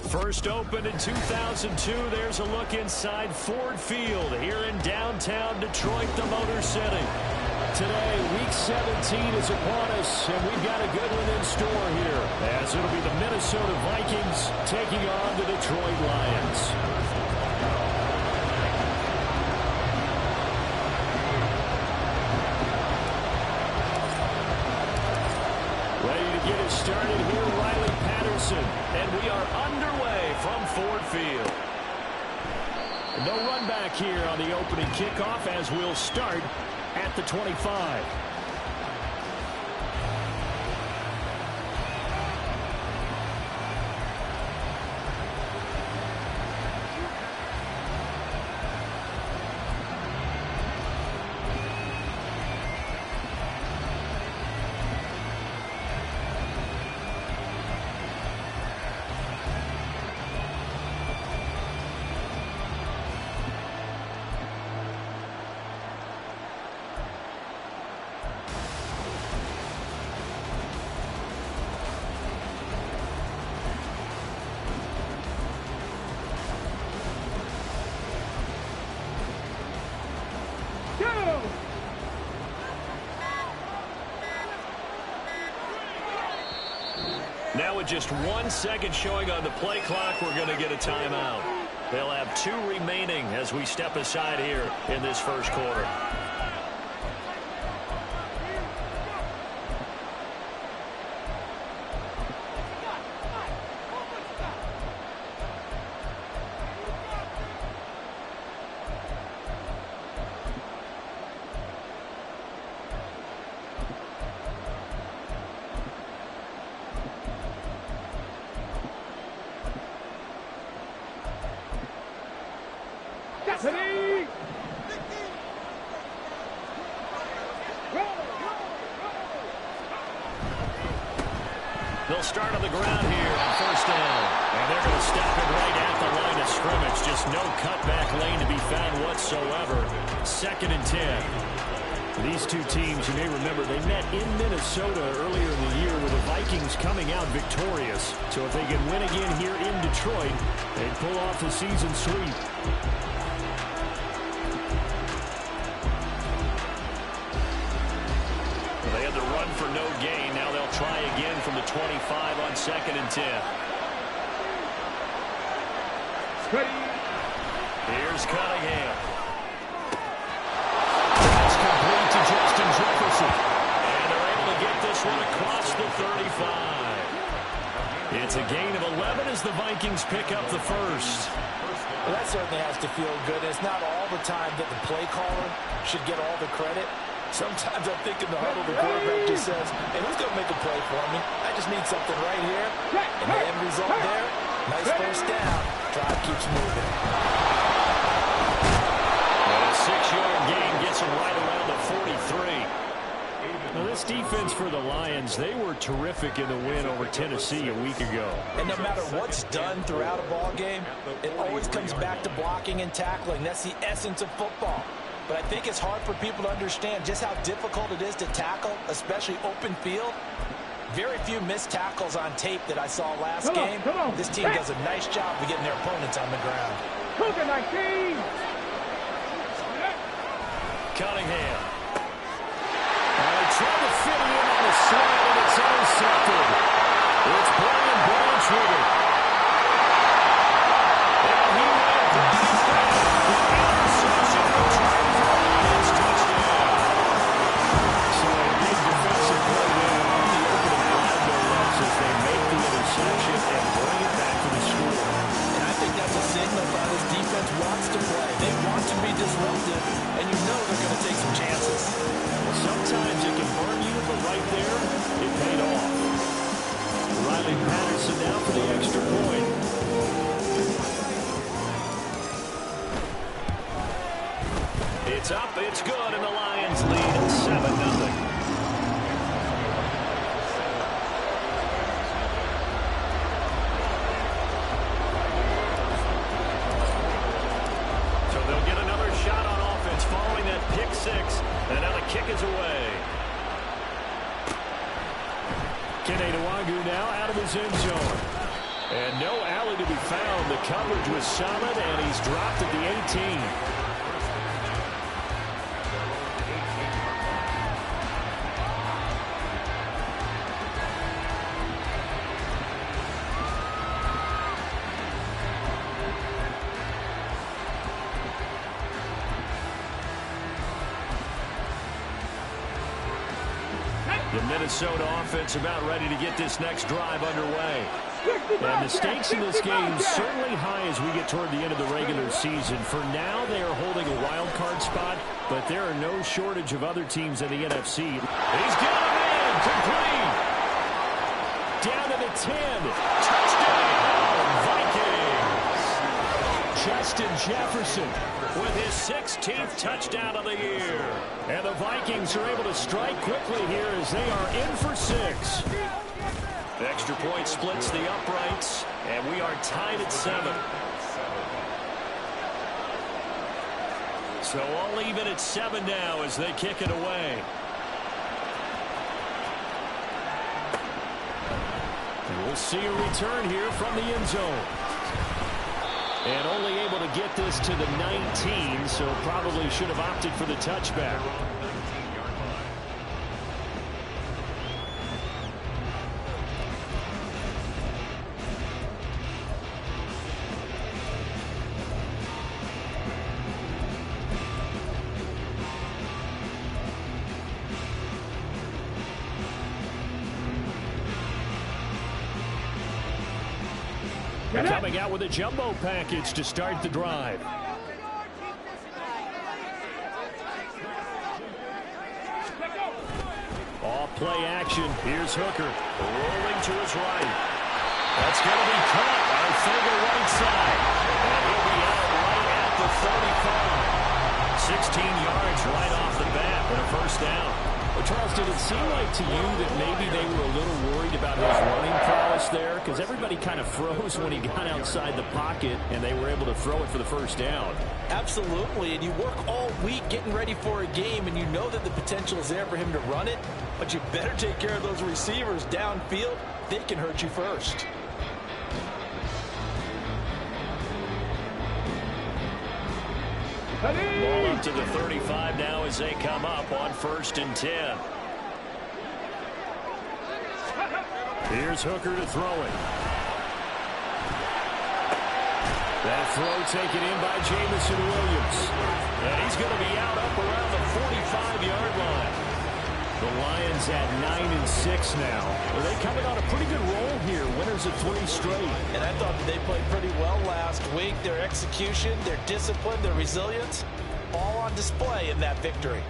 First opened in 2002, there's a look inside Ford Field here in downtown Detroit, the Motor City. Today, Week 17 is upon us, and we've got a good one in store here, as it'll be the Minnesota Vikings taking on the Detroit Lions. Ready to get it started here, Riley Patterson, and we are underway from Ford Field. No run back here on the opening kickoff as we'll start at the 25. Now with just 1 second showing on the play clock, we're going to get a timeout. They'll have 2 remaining as we step aside here in this first quarter. They'll start on the ground here on first down. And they're going to stop it right at the line of scrimmage. Just no cutback lane to be found whatsoever. 2nd and 10. These two teams, you may remember, they met in Minnesota earlier in the year with the Vikings coming out victorious. So if they can win again here in Detroit, they'd pull off the season sweep. They had the run for no gain. Now they'll try again from the 25 on 2nd and 10. Here's Cunningham. That's complete to Justin Jefferson. And they're able to get this one across the 35. It's a gain of 11 as the Vikings pick up the first. Well, that certainly has to feel good. It's not all the time that the play caller should get all the credit. Sometimes I think in the huddle, the quarterback just says, hey, who's going to make a play for me? I just need something right here. And the end result there, nice first down. Drive keeps moving. And a 6-yard gain gets him right around the 43. Now, this defense for the Lions, they were terrific in the win over Tennessee a week ago. And no matter what's done throughout a ball game, it always comes back to blocking and tackling. That's the essence of football. But I think it's hard for people to understand just how difficult it is to tackle, especially open field. Very few missed tackles on tape that I saw last game. This team does a nice job of getting their opponents on the ground. Cunningham. They try to fit it in on the slant, and it's intercepted. It's Brian Branch with it. And he went down. Interception. And bring it back to the score. And I think that's a signal by this defense wants to play. They want to be disruptive, and you know they're going to take some chances. Well, sometimes it can burn you, but right there, it paid off. Riley Patterson now for the extra point. It's up, it's good, and the Lions lead 7-0. Following that pick six, and now the kick is away. Kene Nwangu now out of his end zone. And no alley to be found. The coverage was solid, and he's dropped at the 18. The Minnesota offense about ready to get this next drive underway. And the stakes in this game certainly high as we get toward the end of the regular season. For now, they are holding a wild card spot, but there are no shortage of other teams in the NFC. He's got him in, complete. Down to the 10. Touchdown, Vikings. Justin Jefferson with his 16th touchdown of the year. And the Vikings are able to strike quickly here as they are in for 6. The extra point splits the uprights, and we are tied at 7. So all even at 7 now as they kick it away. And we'll see a return here from the end zone. And only able to get this to the 19, so probably should have opted for the touchback. Coming out with a jumbo package to start the drive. Off play action. Here's Hooker rolling to his right. That's going to be caught on Fager right side. And he'll be out right at the 35. 16 yards right off the bat and a first down. Well, Charles, did it seem like to you that maybe they were a little worried about his running prowess there? Because everybody kind of froze when he got outside the pocket, and they were able to throw it for the first down. Absolutely, and you work all week getting ready for a game, and you know that the potential is there for him to run it, but you better take care of those receivers downfield. They can hurt you first. Ball up to the 35 now as they come up on 1st and 10. Here's Hooker to throw it. That throw taken in by Jamison Williams. And he's going to be out up around the 45-yard line. The Lions at 9-6 now. Well, they coming on a pretty good roll here. Winners of 3 straight. And I thought that they played pretty well last week. Their execution, their discipline, their resilience, all on display in that victory.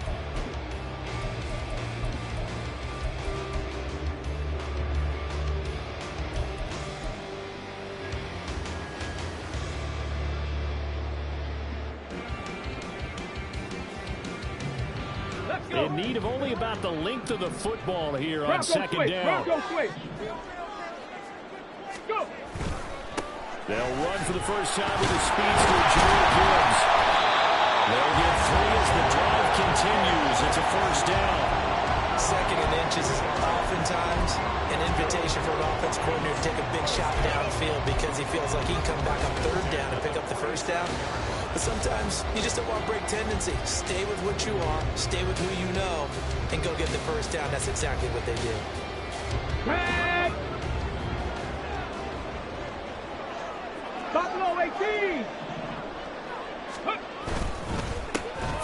In need of only about the length of the football here on 2nd down. They'll run for the first time with the speedster, Jameer Gibbs. They'll get 3 as the drive continues. It's a first down. 2nd and inches is oftentimes an invitation for an offense coordinator to take a big shot downfield because he feels like he can come back on 3rd down and pick up the first down. But sometimes you just don't want to break tendency. Stay with what you are, stay with who you know, and go get the first down. That's exactly what they did. Buffalo 18.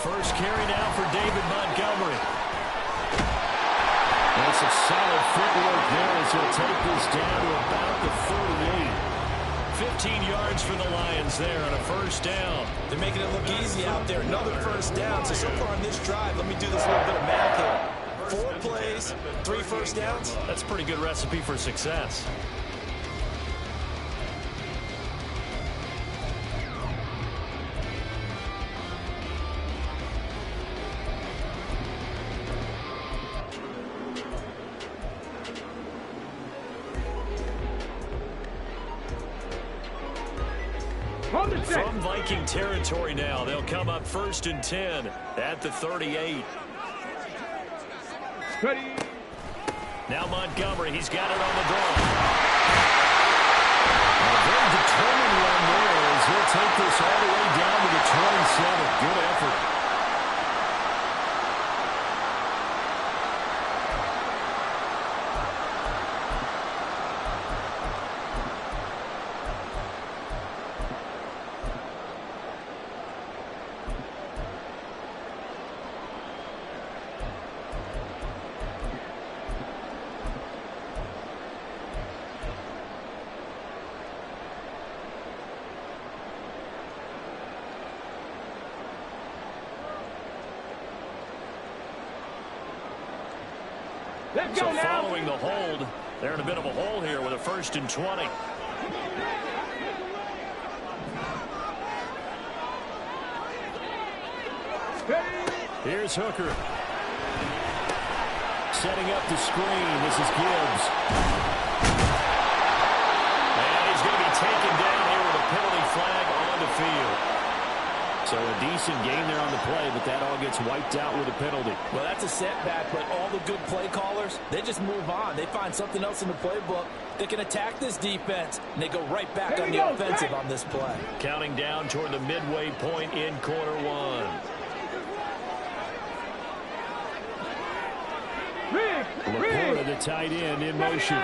First carry now for David Montgomery. That's a solid footwork there as he'll take this down to about the 38. 15 yards for the Lions there on a first down. They're making it look easy out there. Another first down. So far on this drive, let me do this little bit of math here. 4 plays, 3 first downs. That's a pretty good recipe for success. From Viking territory now, they'll come up 1st and 10 at the 38. Now Montgomery, he's got it on the draw. A very determined run there as he'll take this all the way down to the 27. Good effort. Let's So go now. following the hold, they're in a bit of a hole here with a 1st and 20. Here's Hooker. Setting up the screen. This is Gibbs. And he's going to be taken down here with a penalty flag on the field. So a decent game there on the play, but that all gets wiped out with a penalty. Well, that's a setback, but all the good play callers, they just move on. They find something else in the playbook that can attack this defense, and they go right back on the offensive on this play. Counting down toward the midway point in quarter one. Laporta, the tight end, in motion.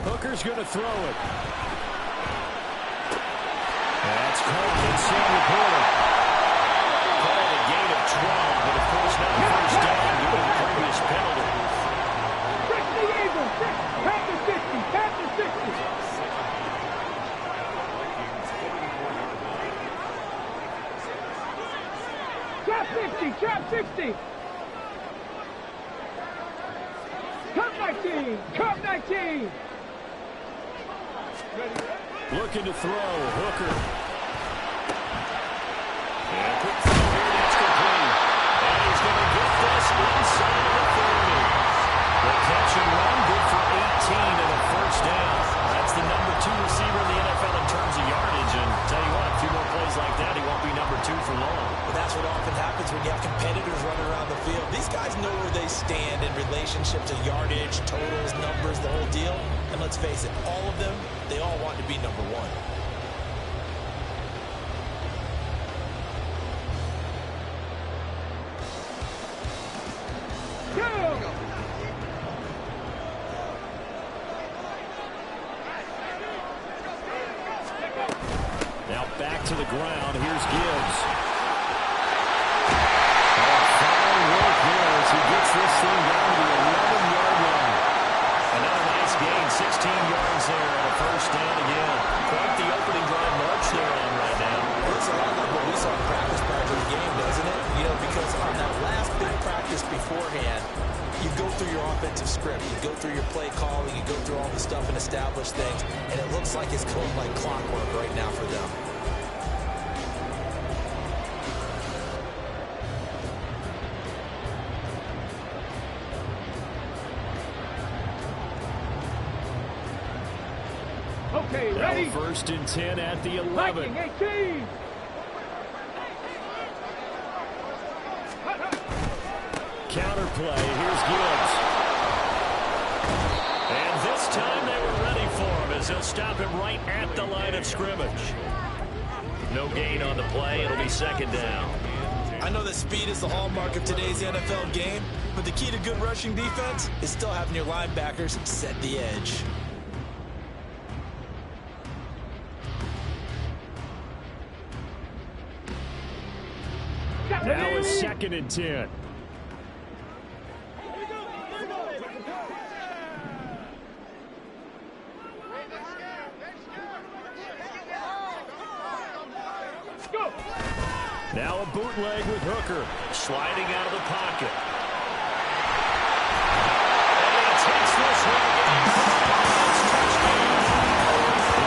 Hooker's going to throw it. That's caught in Sam Laporta. Called a gain of 12, but of course not a first down due to the previous penalty. 60 Eagles, 60, back to 60. Trap 60, trap 60. Cup 19, cup 19. Looking to throw, Hooker. And quick throw here, that's complete. And he's going to get this inside of the 30. The catch and run, good for 18 and a first down. That's the number 2 receiver in the NFL in terms of yardage. And tell you what, a few more plays like that, he won't be number 2 for long. But that's what often happens when you have competitors running around the field. These guys know where they stand in relationship to yardage, totals, numbers, the whole deal. And let's face it, all of them, they all want to be number 1. Now back to the ground. Here's Gibbs. Fine work here as he gets this thing down to the 11-yard line. Another nice gain, 16 yards there and a first down again. Quite the opening drive march they're on right now. Looks a lot like what we saw in practice prior to the game, doesn't it? You know, because on that last big practice beforehand, you go through your offensive script, you go through your play calling, you go through all the stuff and establish things, and it looks like it's going like clockwork right now for them. Okay, ready? Now 1st and 10 at the 11. Viking 18. Counterplay. Here's Gibbs. And this time they were ready for him as they'll stop him right at the line of scrimmage. No gain on the play. It'll be 2nd down. I know that speed is the hallmark of today's NFL game, but the key to good rushing defense is still having your linebackers set the edge. Now it's 2nd and 10. Now a bootleg with Hooker, sliding out of the pocket. And he takes this one again. Touchdown.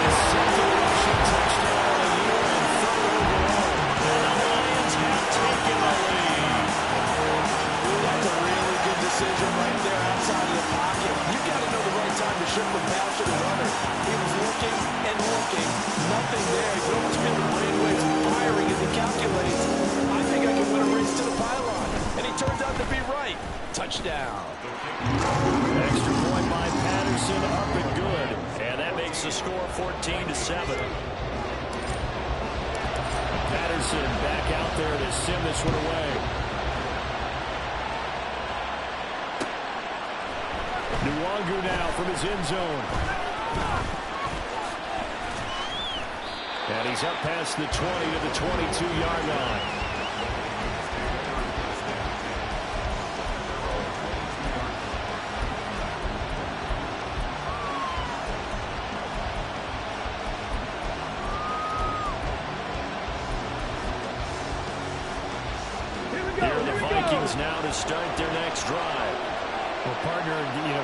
His 2nd rushing touchdown of the year and 3rd overall. And the Lions have taken the lead. That's a really good decision right there outside of the pocket. You got to know the right time to shift from pass to the runner. He was looking and looking. Nothing there. You can almost feel the brainwaves firing as he calculates. I think I can win a race to the pylon. And he turns out to be right. touchdown. Extra point by Patterson, up and good. And that makes the score 14-7. Patterson back out there to send this one away. Nwangu now from his end zone. And he's up past the 20 to the 22-yard line. Vikings now to start their next drive. Well, partner,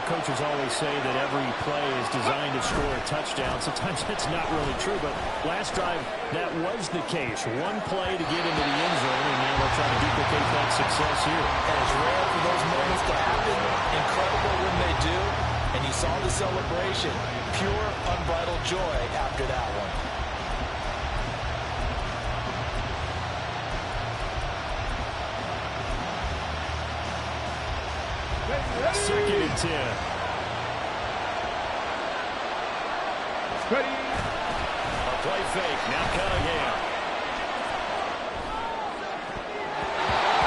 coaches always say that every play is designed to score a touchdown. Sometimes that's not really true, but last drive, that was the case. One play to get into the end zone, and now they'll try to duplicate that success here. And it's rare for those moments to happen. Incredible when they do. And you saw the celebration. Pure, unbridled joy after that one. Second and 10. Ready. A play fake. Now Cunningham.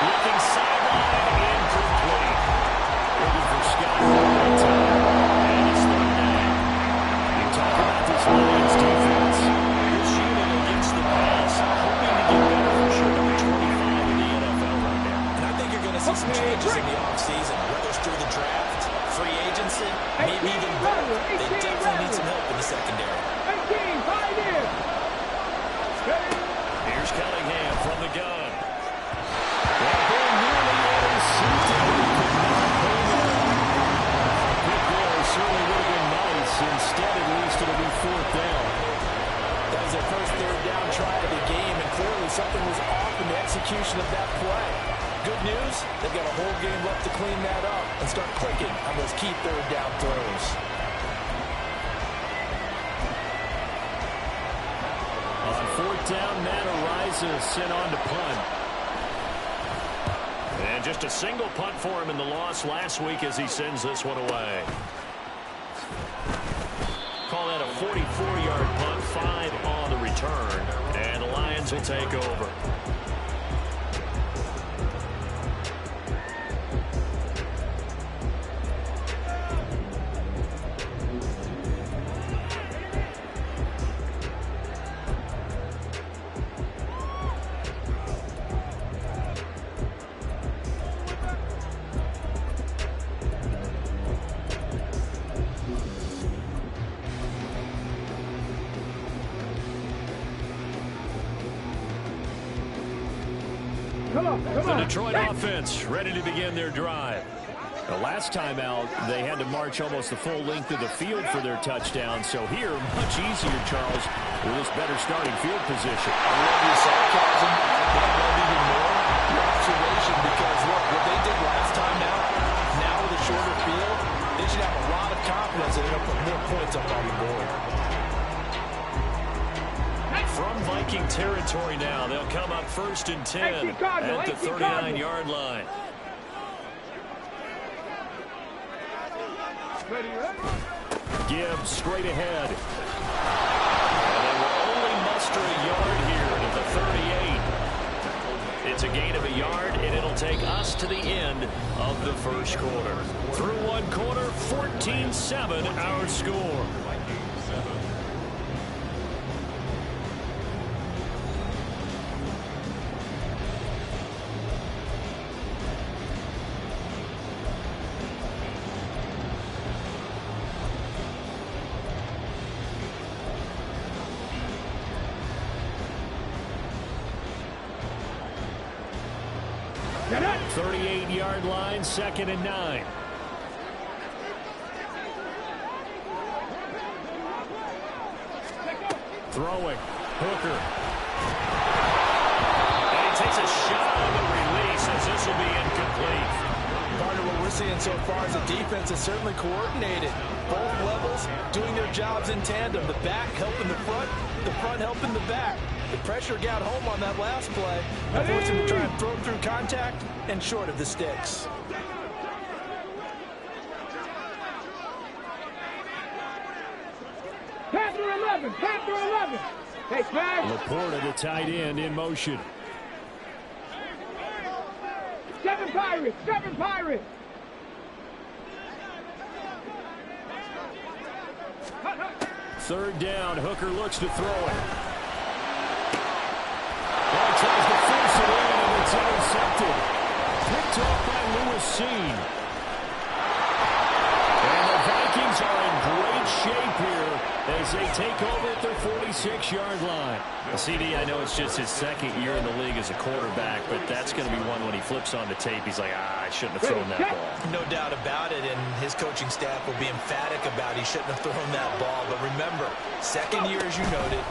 Looking sideline. Incomplete. Looking for Scott one time. And it's third down. You talk about this Lions defense. This unit against the pass, hoping to get better for sure. Number 25 in the NFL right now. And I think you're going to see some changes in the offseason, whether it's through the draft, free agency, maybe even both. They definitely need some help in the secondary. 18, 5 in. Ready. Here's Cunningham from the gun. That ball nearly intercepted. Could not hold on. A quick goal certainly would have been nice. Instead, at least it'll be fourth down. That was their first third down try of the game, and clearly something was off in the execution of that play. Good news, they've got a whole game left to clean that up and start clicking on those key third down throws. On fourth down, Matt Ariza sent on to punt. And just a single punt for him in the loss last week as he sends this one away. Call that a 44-yard punt, 5 on the return. And the Lions will take over. The Detroit offense ready to begin their drive. The last time out, they had to march almost the full length of the field for their touchdown. So here, much easier, Charles, with this better starting field position. I love your sarcasm, but I love even more your observation because, look, what they did last time out, now with a shorter field, they should have a lot of confidence that they'll put more points up on the board. From Viking territory now, they'll come up first and 10 at the 39-yard line. Ready, ready. Gibbs straight ahead. And they will only muster a yard here to the 38. It's a gain of a yard, and it'll take us to the end of the first quarter. Through one quarter, 14-7 our score. Get it. 38-yard line, 2nd and 9. Throwing. Hooker. And he takes a shot on the release as this will be incomplete. Partner, what we're seeing so far is the defense is certainly coordinated. Both levels doing their jobs in tandem. The back helping the front helping the back. The pressure got home on that last play. That forced him to try and throw through contact and short of the sticks. 11. Panther 11. Hey, smash. Laporta, the tight end, in motion. 7 Pirates. 7 Pirates. Third down. Hooker looks to throw it. Well, he tries to force it in, and it's intercepted. Picked off by Lewis Seen. And the Vikings are in great shape here as they take over at their 46-yard line. CD, I know it's just his second year in the league as a quarterback, but that's going to be one when he flips on the tape. He's like, I shouldn't have thrown that ball. No doubt about it, and his coaching staff will be emphatic about he shouldn't have thrown that ball. But remember, second year, as you noted,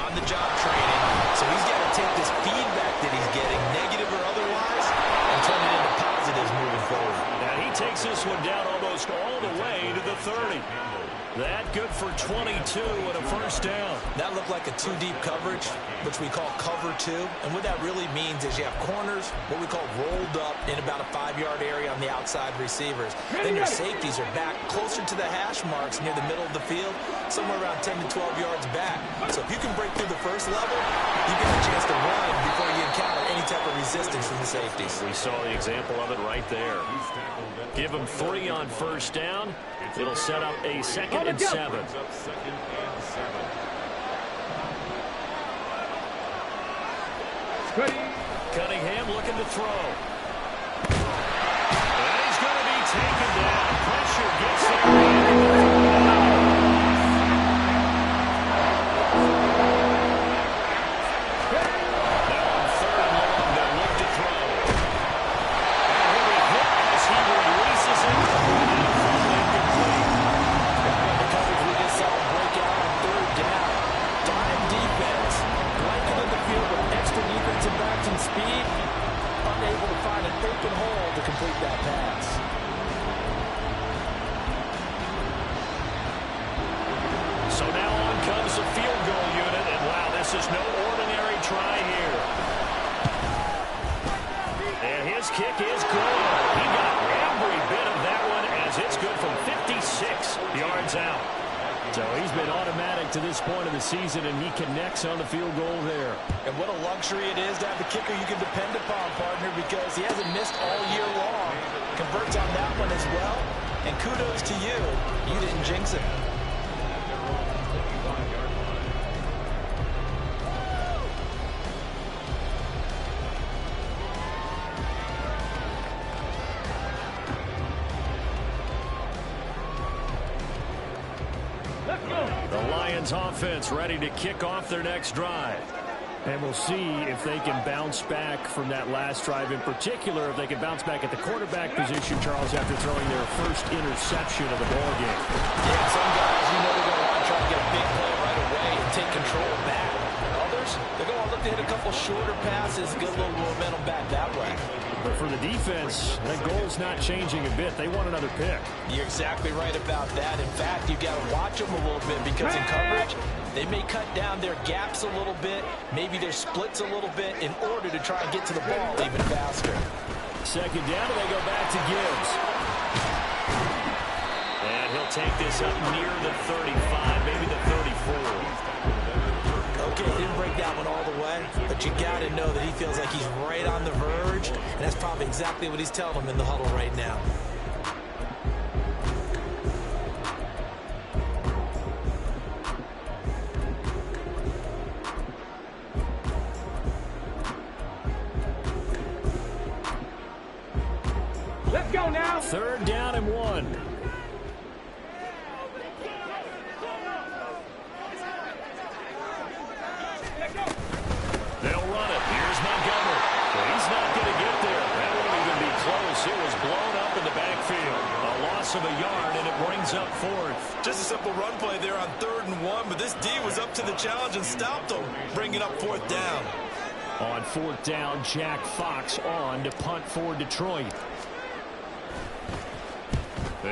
on-the-job training. So he's got to take this feedback that he's getting, negative or otherwise, and turn it into positives moving forward. Now he takes this one down almost all the way to the 30. That good for 22 and a first down. That looked like a two-deep coverage, which we call cover two. And what that really means is you have corners, what we call rolled up in about a 5-yard area on the outside receivers. Then your safeties are back closer to the hash marks near the middle of the field, somewhere around 10 to 12 yards back. So if you can break through the first level, you get a chance to run before you encounter any type of resistance from the safeties. We saw the example of it right there. Give him 3 on first down. It'll set up a 2nd and 7. Cunningham looking to throw. And he's going to be taken down. Pressure gets there. Season, and he connects on the field goal there. And what a luxury it is to have the kicker you can depend upon, partner, because he hasn't missed all year long. Converts on that one as well, and kudos to you. You didn't jinx it. Offense ready to kick off their next drive. And we'll see if they can bounce back from that last drive, in particular, if they can bounce back at the quarterback position, Charles, after throwing their first interception of the ballgame. Yeah, some guys, you know they're going to want to try to get a big play right away and take control back. Others, they're going to look to hit a couple shorter passes, get a little momentum back that way. But for the defense, that goal's not changing a bit. They want another pick. You're exactly right about that. In fact, you've got to watch them a little bit because in coverage, they may cut down their gaps a little bit, maybe their splits a little bit in order to try and get to the ball even faster. Second down, and they go back to Gibbs. And he'll take this up near the 35, maybe the 34. Okay, didn't break that one all the way, but you got to know that he feels like he's right on the verge, and that's probably exactly what he's telling them in the huddle right now. Let's go now. 3rd down and 1. They'll run it. Here's Montgomery. Well, he's not going to get there. That won't even be close. It was blown up in the backfield. A loss of a yard, and it brings up 4th. Just a simple run play there on 3rd and 1, but this D was up to the challenge and stopped him, bringing up 4th down. On 4th down, Jack Fox on to punt for Detroit.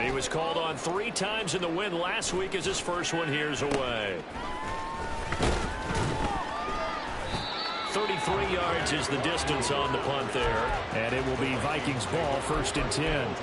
He was called on 3 times in the win last week as his first one here's away. 33 yards is the distance on the punt there. And it will be Vikings ball, 1st and 10.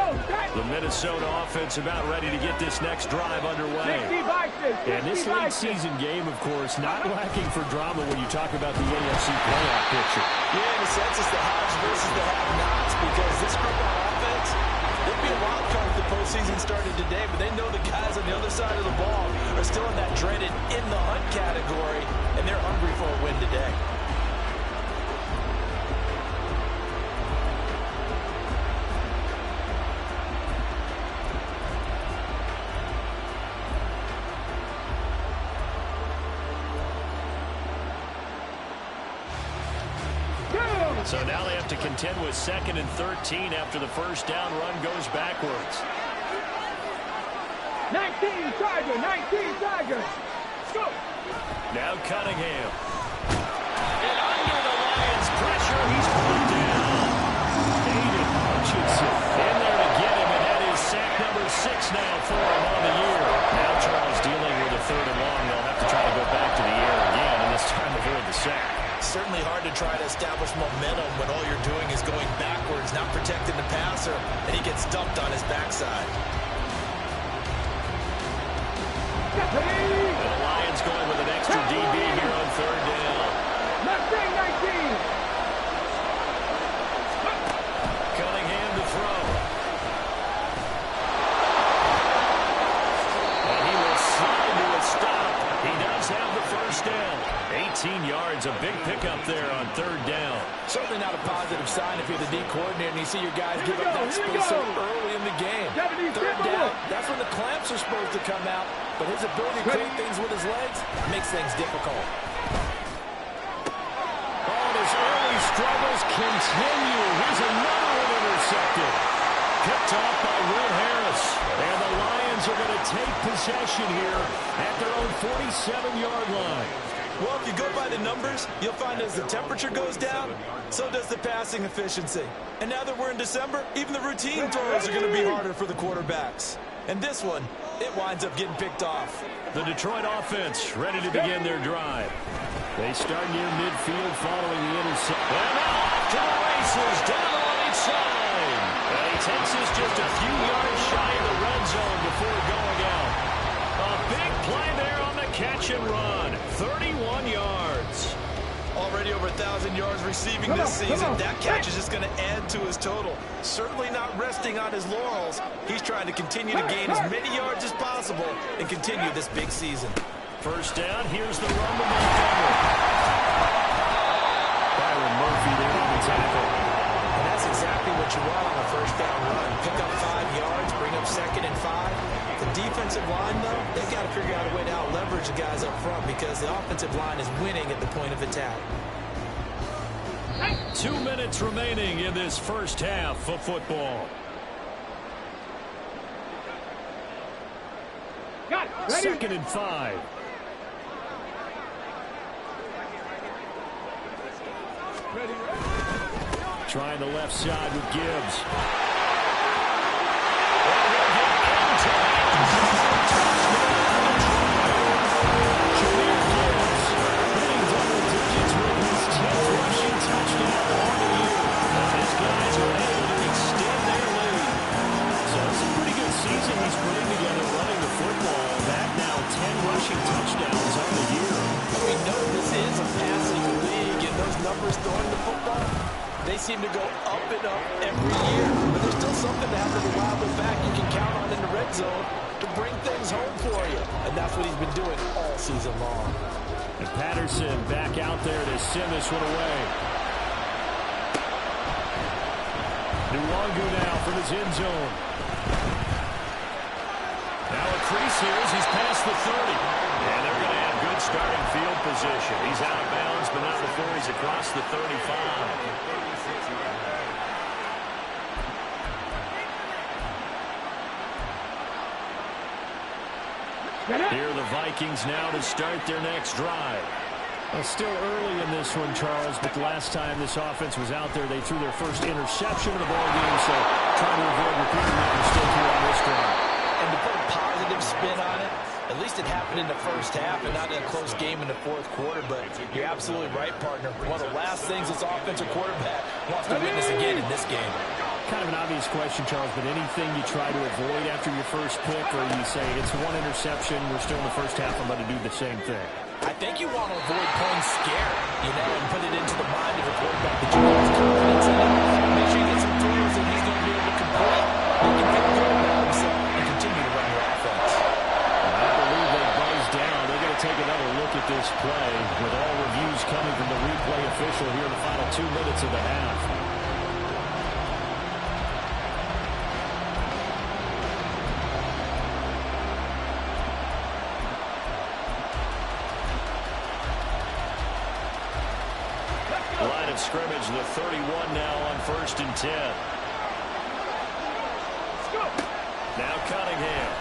The Minnesota offense about ready to get this next drive underway. And this late season game, of course, not lacking for drama when you talk about the AFC playoff picture. Yeah, in a sense, it's the haves versus the have-nots, because this group on offense, they'd be a wild card if the postseason started today, but they know the guys on the other side of the ball are still in that dreaded in-the-hunt category, and they're hungry for a win today. So now they have to contend with 2nd and 13 after the first down run goes backwards. 19 Tiger, 19 Tiger. Go. Now Cunningham. And under the Lions' pressure, he's brought down. Aiden Hutchinson in there to get him, and that is sack number 6 now for him on the year. Now Charles dealing with a 3rd and long. They'll have to try to go back to the air again, and this time avoid the sack. Certainly hard to try to establish momentum when all you're doing is going backwards, not protecting the passer, and he gets dumped on his backside. And the Lions going with an extra DB here on 3rd down. 19. Cunningham to throw. And he will slide to a stop. He does have the first down. 18 yards, a big pickup there on 3rd down. Certainly not a positive sign if you're the D coordinator and you see your guys give up that space so early in the game. 3rd down, that's when the clamps are supposed to come out, but his ability to create things with his legs makes things difficult. Oh, his early struggles continue. Here's another one intercepted. Picked off by Will Harris. And the Lions are going to take possession here at their own 47-yard line. Well, if you go by the numbers, you'll find as the temperature goes down, so does the passing efficiency. And now that we're in December, even the routine throws are going to be harder for the quarterbacks. And this one, it winds up getting picked off. The Detroit offense ready to begin their drive. They start near midfield following the interception. And now off to the races, down the right side. And he takes us just a few yards shy of the red zone before going out. A big play there on the catch and run. 31 yards. Already over 1,000 yards receiving this season. That catch is just going to add to his total. Certainly not resting on his laurels. He's trying to continue to gain as many yards as possible and continue this big season. First down, here's the run to Montgomery. Byron Murphy there on the tackle. And that's exactly what you want on a first down run. Pick up 5 yards, bring up 2nd and 5. The defensive line, though, they've got to figure out a way to out-leverage the guys up front because the offensive line is winning at the point of attack. 2 minutes remaining in this first half of football. Got it. Ready? 2nd and 5. Trying the left side with Gibbs. They seem to go up and up every year, but there's still something to have the reliable back you can count on in the red zone to bring things home for you, and that's what he's been doing all season long. And Patterson back out there to send this one away. Nwangu now from his end zone. Now a crease here as he's past the 30. And they're going to have good starting field position. He's out of bounds, but not before he's across the 35. Here are the Vikings now to start their next drive. Well, still early in this one, Charles, but the last time this offense was out there, they threw their first interception of the ball game, so trying to avoid repeating that mistake here on this drive. And to put a positive spin on it, at least it happened in the first half and not in a close game in the fourth quarter, but you're absolutely right, partner. One of the last things this offensive quarterback wants to witness again in this game. Kind of an obvious question, Charles, but anything you try to avoid after your first pick, or you say it's one interception, we're still in the first half, I'm going to do the same thing? I think you want to avoid playing scared, and put it into the mind of a quarterback that you have confidence in. Make sure you get some throws that he's going to be able to complete. He can feel good about himself and continue to run your offense. I believe they buzzed down. They're going to take another look at this play with all reviews coming from the replay official here in the final 2 minutes of the half. Line of scrimmage, the 31 now on 1st and 10. Now Cunningham.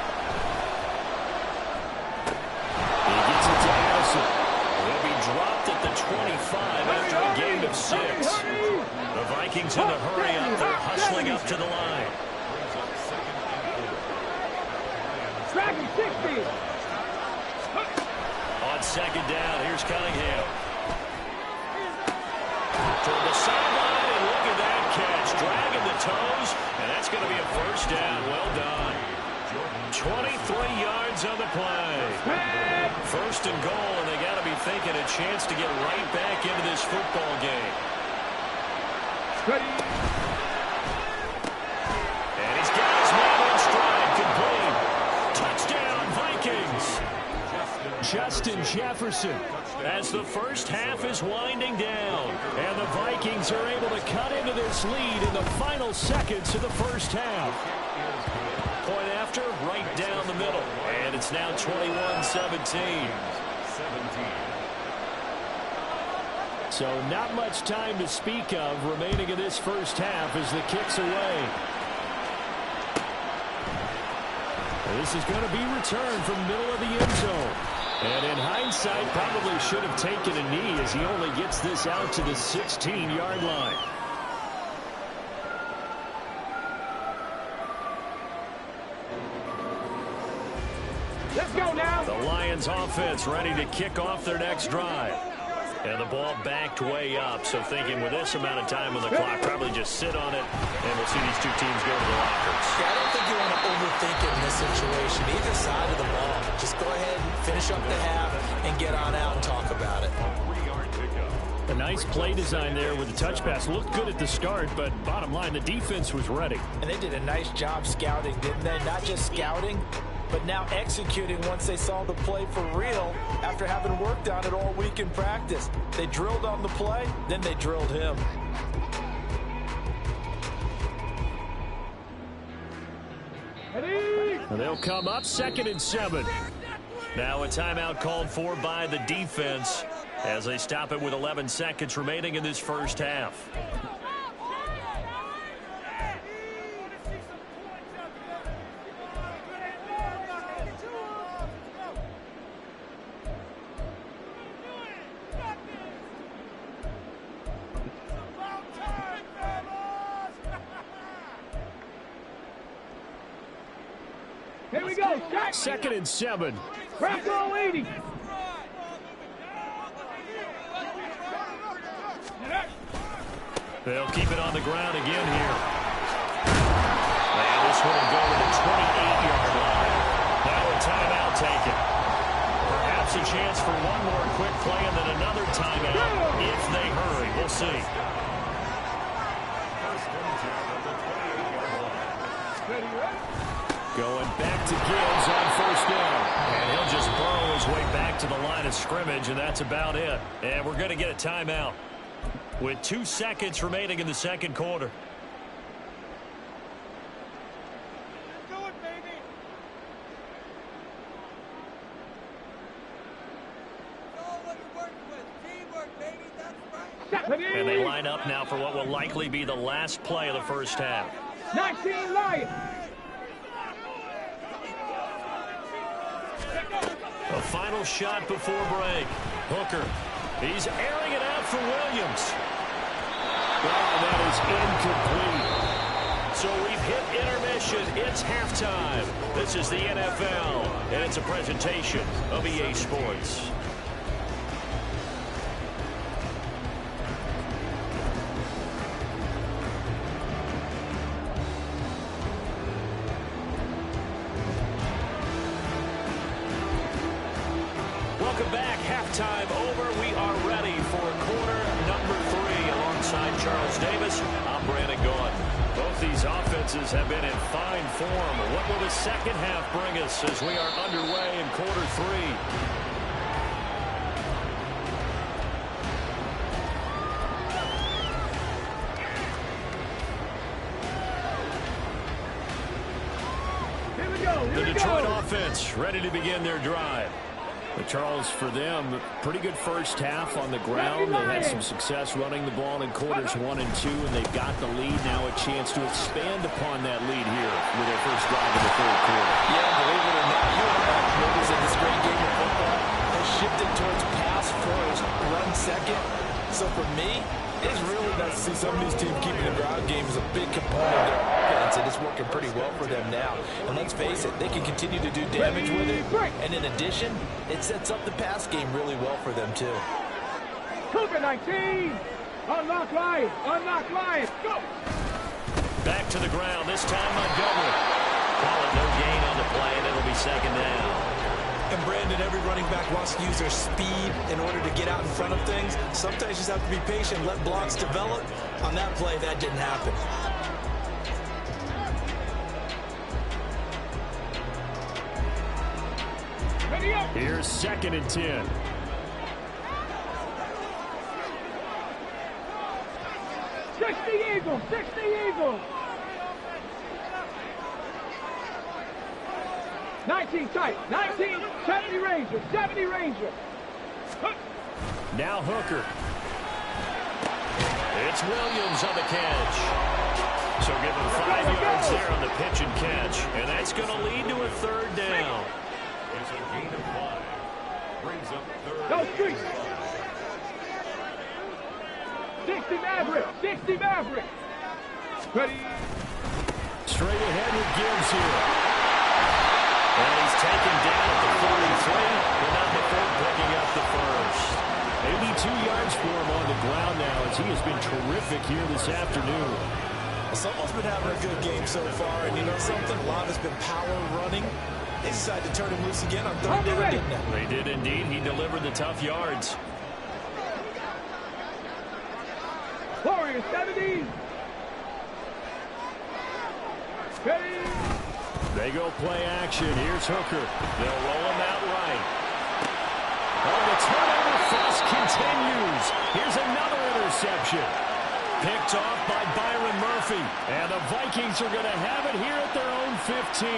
He gets it to Addison. He'll be dropped at the 25 after a gain of 6. The Vikings in a hurry up. They're hustling up to the line. Dragon 60. On 2nd down, here's Cunningham. Toward the sideline, and look at that catch. Dragging the toes, and that's going to be a 1st down. Well done. 23 yards on the play. 1st and goal, and they got to be thinking a chance to get right back into this football game. And he's got his man in stride, complete. Touchdown, Vikings. Justin Jefferson, as the first half is winding down, and the Vikings are able to cut into this lead in the final seconds of the first half. Point after, right down the middle, and it's now 21-17. So not much time to speak of remaining in this first half as the kick's away. This is going to be returned from the middle of the end zone. And in hindsight, probably should have taken a knee as he only gets this out to the 16-yard line. Let's go now. The Lions offense ready to kick off their next drive. And the ball backed way up, so thinking with this amount of time on the clock, probably just sit on it, and we'll see these two teams go to the lockers. Yeah, I don't think you want to overthink it in this situation. Either side of the ball. Just go ahead and finish up the half and get on out and talk about it. A nice play design there with the touch pass. Looked good at the start, but bottom line, the defense was ready. And they did a nice job scouting, didn't they? Not just scouting, but now executing once they saw the play for real after having worked on it all week in practice. They drilled on the play, then they drilled him. They'll come up 2nd and 7. Now a timeout called for by the defense as they stop it with 11 seconds remaining in this first half. Here we go. 2nd and 7. Crack all 80. They'll keep it on the ground again here. And this one will go to the 28-yard line. Now a timeout taken. Perhaps a chance for one more quick play and then another timeout if they hurry. We'll see. Going back to Gibbs on 1st down. And he'll just burrow his way back to the line of scrimmage, and that's about it. And we're going to get a timeout with 2 seconds remaining in the second quarter. And they line up now for what will likely be the last play of the first half. 19 Lions. A final shot before break. Hooker. He's airing it out for Williams. Well, that is incomplete. So we've hit intermission. It's halftime. This is the NFL, and it's a presentation of EA Sports. Welcome back. Halftime over. We are ready for quarter number 3. Alongside Charles Davis, I'm Brandon Gaughan. Both these offenses have been in fine form. What will the second half bring us as we are underway in quarter 3? The Detroit offense ready to begin their drive. But Charles, for them, pretty good first half on the ground. They had some success running the ball in quarters 1 and 2, and they've got the lead. Now a chance to expand upon that lead here with their first drive in the third quarter. Yeah, believe it or not, you and I have noticed that this great game of football has shifted towards pass first, run second. So for me, it's really nice to see some of these teams keeping the ground game as a big component of their offense, and it's working pretty well for them now. And let's face it, they can continue to do damage with it. And in addition, it sets up the pass game really well for them, too. Cougar 19. Unlock line. Unlock line. Go. Back to the ground. This time Montgomery. Call it no gain on the play, and it'll be second down. And Brandon, every running back wants to use their speed in order to get out in front of things. Sometimes you just have to be patient, let blocks develop. On that play, that didn't happen. Here's 2nd and 10. Eagles. 60 Eagles. 19 tight. 19. 70 Ranger. 70 Ranger. Now Hooker. It's Williams on the catch. So give him 5 yards there on the pitch and catch. And that's going to lead to a third down. It's a gain of 5. Brings up third. Go Street. 60 Maverick. 60 Maverick. Ready. Straight ahead with Gibbs here. And he's taken down at the 43, but not before picking up the first. 82 yards for him on the ground now as he has been terrific here this afternoon. Someone's been having a good game so far, and you know something? A lot has been power running. They decided to turn him loose again on third down, didn't they? They did indeed. He delivered the tough yards. Warriors 70. Ready. They go play action. Here's Hooker. They'll roll him out right. Oh, the turnover fuss continues. Here's another interception. Picked off by Byron Murphy. And the Vikings are going to have it here at their own 15.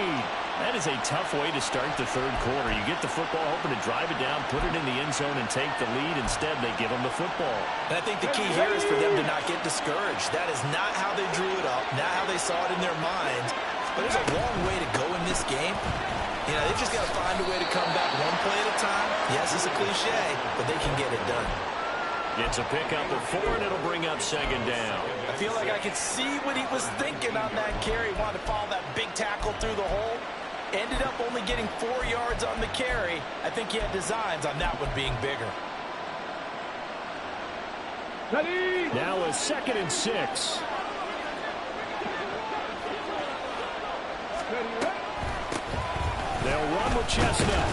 That is a tough way to start the third quarter. You get the football, hoping to drive it down, put it in the end zone, and take the lead. Instead, they give them the football. And I think the key here is for them to not get discouraged. That is not how they drew it up, not how they saw it in their minds. But there's a long way to go in this game. You know, they've just got to find a way to come back one play at a time. Yes, it's a cliche, but they can get it done. It's a pickup of 4, and it'll bring up second down. I feel like I could see what he was thinking on that carry. He wanted to follow that big tackle through the hole. Ended up only getting 4 yards on the carry. I think he had designs on that one being bigger. Ready. Now a 2nd and 6. They'll run with Chestnut.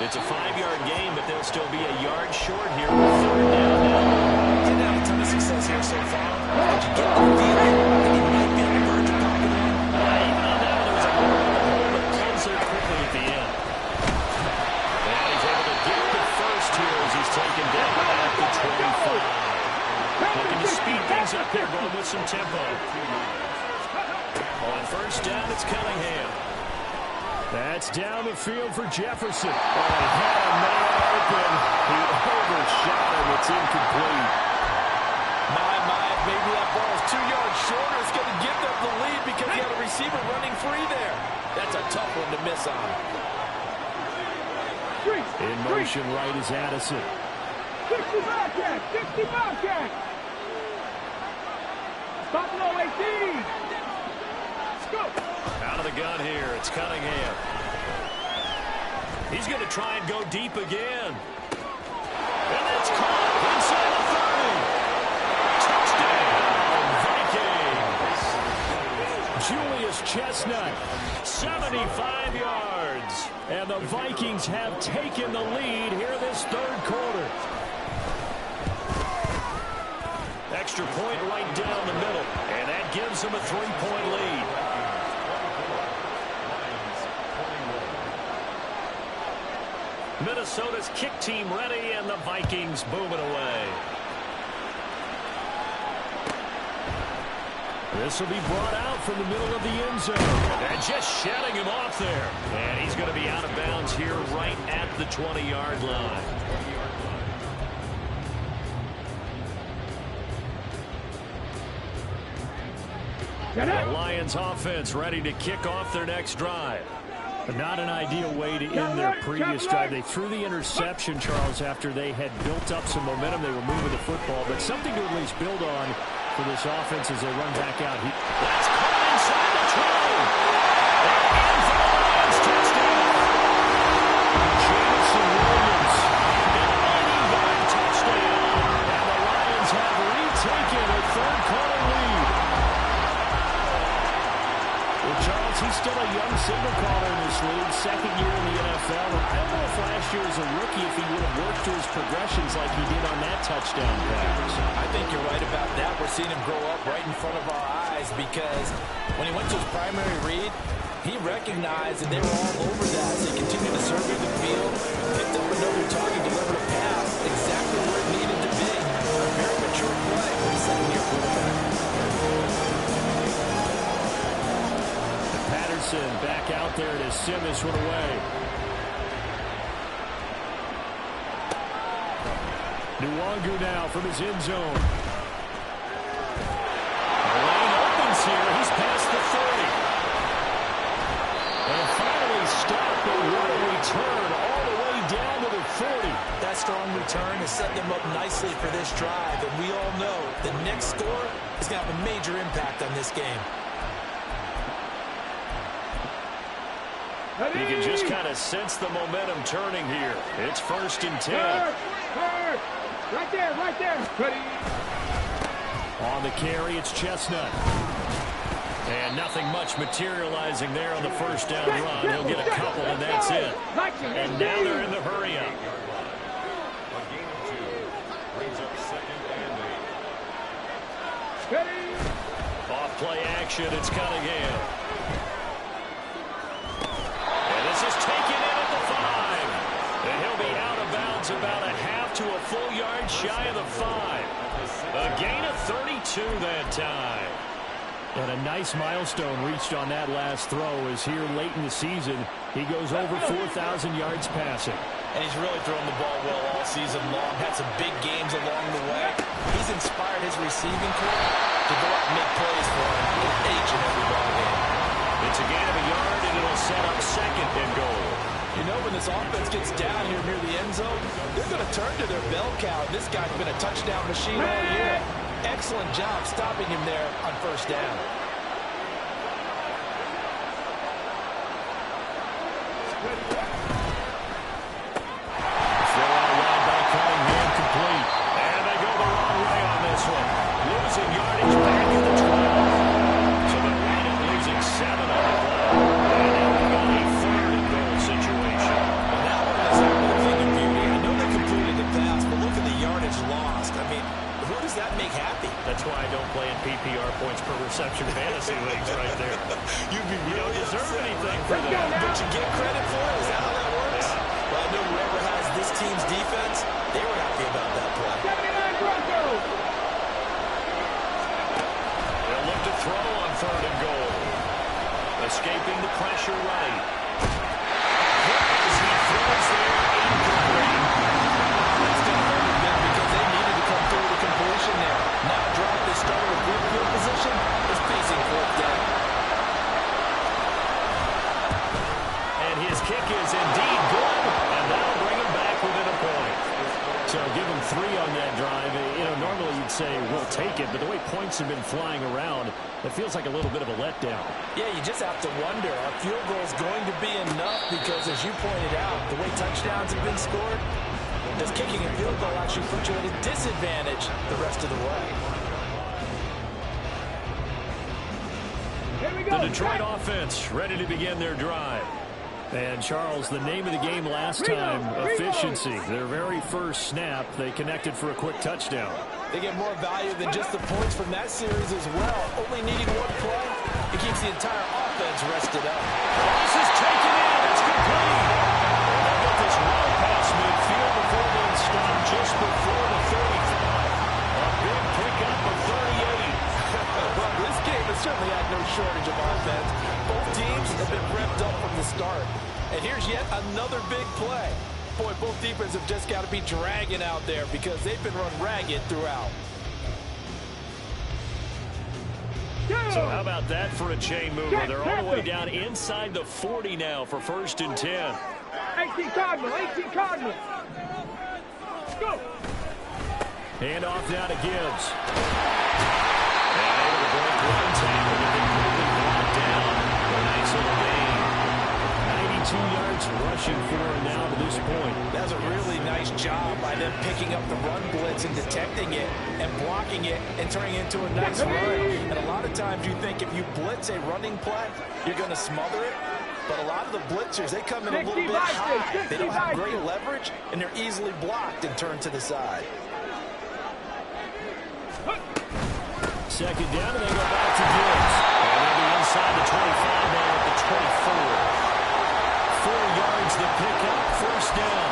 It's a 5-yard gain, but they'll still be a yard short here with third down now. Didn't have a ton of success here so far. Did you get the feeling that he might be on the verge of popping in? Even on that one, there was a hole, but closer quickly at the end. And he's able to get the first here as he's taken down at the 25. Looking to speed things up here, going with some tempo. On first down, it's Cunningham. That's down the field for Jefferson. Oh, he had a man open. He overshot him. It's incomplete. My, maybe that ball is 2 yards shorter. It's going to give them the lead because you had a receiver running free there. That's a tough one to miss on. In motion right is Addison. 60 Bobcat. 60 Bobcat. Stop low 18. Let's go. Out of the gun here, it's Cunningham. He's going to try and go deep again. And it's caught inside the 30. Touchdown, Vikings. Julius is Chestnut. 75 yards. And the Vikings have taken the lead here this third quarter. Extra point right down the middle. And that gives them a 3-point lead. Minnesota's kick team ready, and the Vikings boom it away. This will be brought out from the middle of the end zone. And just shedding him off there. And he's going to be out of bounds here right at the 20-yard line. The Lions offense ready to kick off their next drive. But not an ideal way to end their previous drive. They threw the interception, Charles, after they had built up some momentum. They were moving the football, but something to at least build on for this offense as they run back out. That's caught inside the 20. And for the Lions, touchdown. Jameson Williams, an 80-yard touchdown. And the Lions have retaken a third-quarter lead. Well, Charles, he's still a young signal caller in this league, second year in the NFL. I don't know if last year as a rookie if he would have worked through his progressions like he did on that touchdown pass. I think you're right about that. We're seeing him grow up right in front of our eyes because when he went to his primary read, he recognized that they were all over that. So he continued to survey the field, picked up another target, delivered a pass exactly where it needed to be. A very mature play for the second-year quarterback. Patterson back out there to sim this one away. Nwangu now from his end zone. The lane opens here. He's past the 30. And finally stopped, but what a return all the way down to the 40. That strong return has set them up nicely for this drive, and we all know the next score is going to have a major impact on this game. You can just kind of sense the momentum turning here. It's 1st and 10. Right there, right there. Ready. On the carry, it's Chestnut. And nothing much materializing there on the first down run. He'll get a couple, and that's it. And now they're in the hurry-up. A gain of 2 brings up 2nd and 8. Ready. Off play action, it's Cunningham. Is taken in at the 5. And he'll be out of bounds about a half to a full yard shy of the 5. A gain of 32 that time. And a nice milestone reached on that last throw as here late in the season, he goes over 4,000 yards passing. And he's really thrown the ball well all season long. Had some big games along the way. He's inspired his receiving corps to go out and make plays for him in each and every ball game. It's a gain of a yard, and it'll set up 2nd and goal. You know, when this offense gets down here near the end zone, they're going to turn to their bell cow. This guy's been a touchdown machine all year. Excellent job stopping him there on 1st down. Throw out wide by Cunningham, complete. And they go the wrong way on this one. Losing yardage back in the 12. So they're right at losing 7 on the play. And now we've got a 3rd and goal situation. Well, that one is a real thing of beauty. I know they completed the pass, but look at the yardage lost. I mean, who does that make happy? That's why I don't play in PPR points per reception fantasy leagues right there. You don't deserve anything for that. But you get credit for it? Is that how that works? Yeah. Well, I know whoever has this team's defense, they were happy about that play. 79 Broncos. They'll look to throw on 3rd and goal. Escaping the pressure right. As he throws there, incomplete. That's going to hurt them because they needed to come through the completion there. Now drop the starter with good field position is facing 4th down. And his kick is indeed good, and that'll bring him back within a point. So give him 3 on that drive. You know, normally you'd say we'll take it, but the way points have been flying around, it feels like a little bit of a letdown. Yeah, you just have to wonder, are field goals going to be enough? Because as you pointed out, the way touchdowns have been scored, does kicking a field goal actually put you at a disadvantage the rest of the way? Here we go. The Detroit offense ready to begin their drive. And, Charles, the name of the game last time, efficiency. Their very first snap, they connected for a quick touchdown. They get more value than just the points from that series as well. Only needing one play, it keeps the entire offense rested up. This is taken in. It's complete. And they'll get this run past midfield before being stopped just before the 35. A big pickup of 38. Well, this game has certainly had no shortage of offense. Both teams have been revved up from the start. And here's yet another big play. Boy, both defenses have just got to be dragging out there because they've been run ragged throughout. So how about that for a chain mover? They're all the way down inside the 40 now for 1st and 10. 18 Cardinal, 18 Cardinal. Go. Hand off now to Gibbs. And able to break one tackle to be quickly brought down. A nice little gain. 92 yards rushing for him now to this point. That's a really nice job by them picking up the run blitz and detecting it and blocking it and turning it into a nice run. And a lot of times you think if you blitz a running play, you're going to smother it. But a lot of the blitzers, they come in a little bit high. They don't have great leverage, and they're easily blocked and turned to the side. Second down, and they go back to Gibbs. And they'll be inside the 25 now at the 24. 4 yards to pick up, 1st down.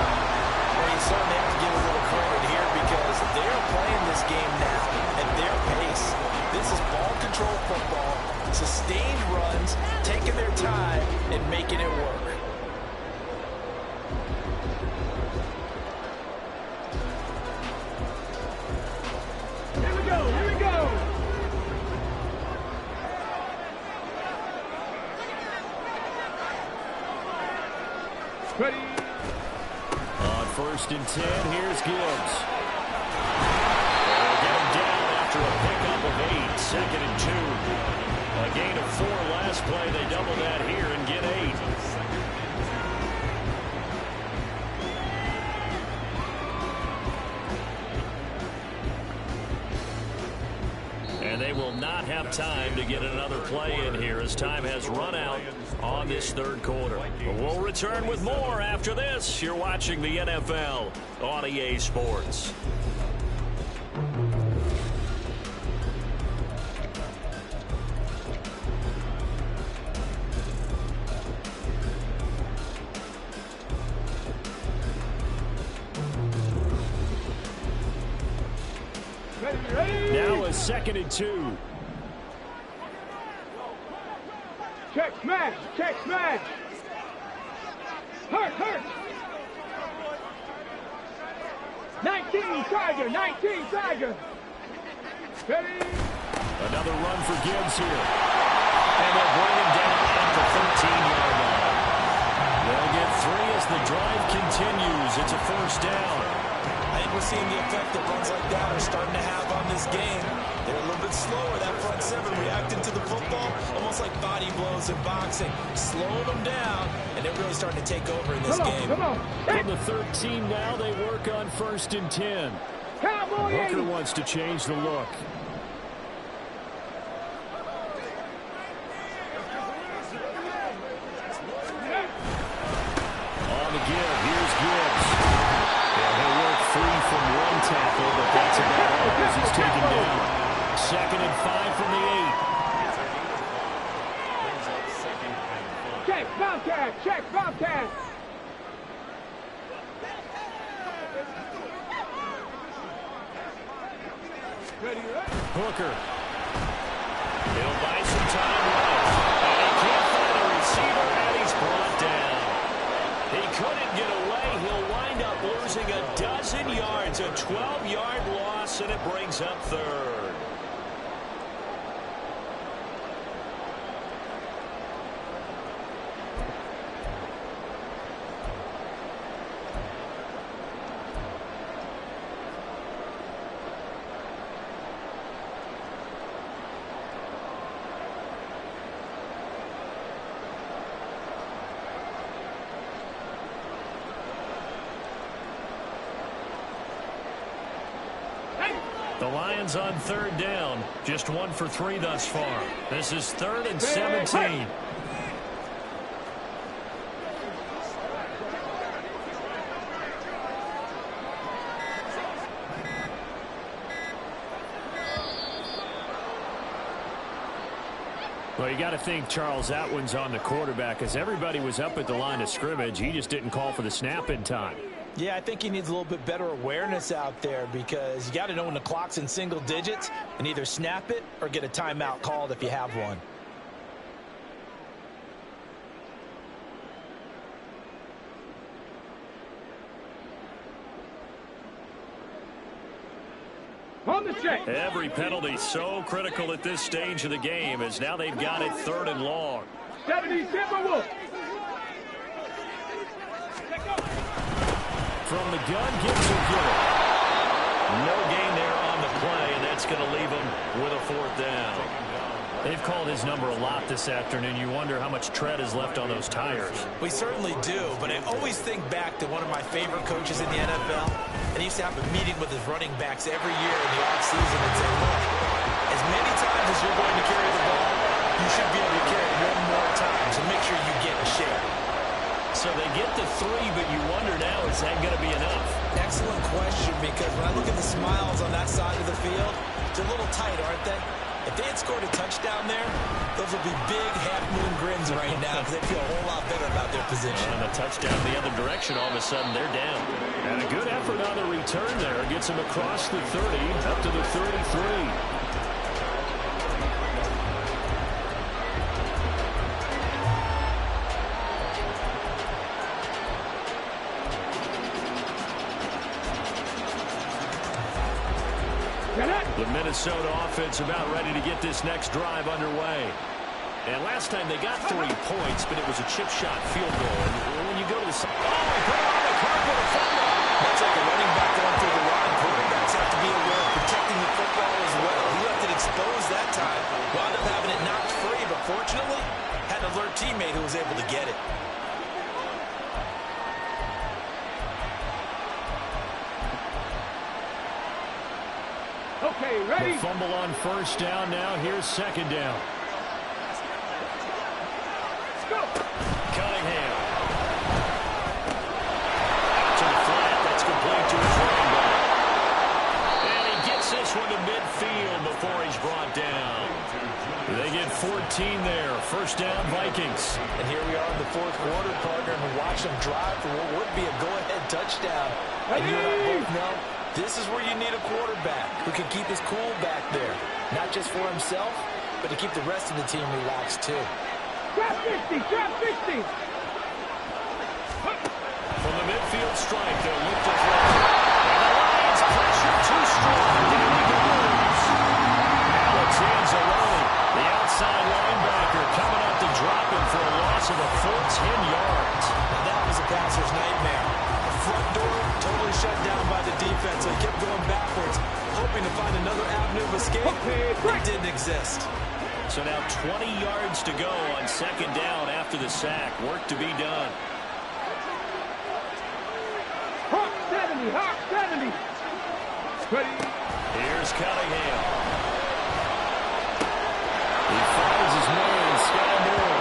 Well, you certainly have to give a little credit here because they're playing this game now at their pace. This is ball control football, sustained runs, taking their time and making it work. Here we go, here we go. Ready. On 1st and 10, here's Gibbs. They'll get him down after a pickup of 8, 2nd and 2. A gain of 4 last play. They double that here and get 8. And they will not have time to get another play in here as time has run out on this 3rd quarter. But we'll return with more after this. You're watching the NFL on EA Sports. Now a 2nd and 2. Check smash, check smash. Hurt, hurt. 19 Tiger, 19 Tiger. Ready. Another run for Gibbs here. And they'll bring him down at the 13-yard line. They'll get 3 as the drive continues. It's a 1st down. I think we're seeing the effect that runs like that are starting to have on this game. They're a little bit slower, that front 7, reacting to the football, almost like body blows in boxing, slowing them down, and they're really starting to take over in this game. Come on. From the 13 now, they work on 1st and 10. Cowboy Hooker wants to change the look. On the give, here's Gibbs. Yeah, he'll work free from one tackle, but that's about all as he's taken down. 2nd and 5 from the 8. Check, Bobcat, check, Bobcat. Ready, ready. Hooker. He'll buy some time left. And he can't find a receiver, and he's brought down. He couldn't get away. He'll wind up losing a dozen yards, a 12-yard loss, and it brings up 3rd. The Lions on third down. Just 1 for 3 thus far. This is 3rd and 17. Well, you got to think, Charles, that one's on the quarterback, as everybody was up at the line of scrimmage. He just didn't call for the snap in time. Yeah, I think he needs a little bit better awareness out there, because you got to know when the clock's in single digits and either snap it or get a timeout called if you have one. On the check. Every penalty so critical at this stage of the game, as now they've got it 3rd and long. 70 Timberwolves. From the gun, Gibbs will get it. No gain there on the play, and that's going to leave him with a 4th down. They've called his number a lot this afternoon. You wonder how much tread is left on those tires. We certainly do, but I always think back to one of my favorite coaches in the NFL, and he used to have a meeting with his running backs every year in the offseason and say, look, as many times as you're going to carry the ball, you should be able to carry it one more time, so make sure you get in shape. So they get the 3, but you wonder now, is that going to be enough? Excellent question, because when I look at the smiles on that side of the field, they're a little tight, aren't they? If they had scored a touchdown there, those would be big half-moon grins right now, because they feel a whole lot better about their position. And a touchdown the other direction, all of a sudden they're down. And a good effort on the return there. Gets them across the 30, up to the 33. The Minnesota offense about ready to get this next drive underway. And last time they got 3 points, but it was a chip shot field goal. And when you go to the side, he put it on the carpet, a fumble. That's like a running back going through the line. Quarterbacks have to be aware of protecting the football as well. He left it exposed that time, wound up having it knocked free, but fortunately, had an alert teammate who was able to get it. Okay, ready? The fumble on 1st down now. Here's 2nd down. Let's go. Cunningham. Out to the flat. That's complete to his running back. And he gets this one to midfield before he's brought down. They get 14 there. 1st down, Vikings. And here we are in the 4th quarter, partner, and we watch them drive for what would be a go-ahead touchdown. And you and I both know this is where you need a quarterback who can keep his cool back there. Not just for himself, but to keep the rest of the team relaxed, too. Drop 50, drop 50. From the midfield strike, they'll look to throw. And the Lions pressure too strong. Down he goes. Alex Anzalone, the outside linebacker, coming up to drop him for a loss of a full 10 yards. Now that was a passer's nightmare. The front door totally shut down by the defense, so he kept going backwards, hoping to find another avenue of escape. It didn't exist. So now 20 yards to go on 2nd down after the sack. Work to be done. Hawk 70, Hawk 70. Ready? Here's Cunningham. He finds his man, Sky Moore.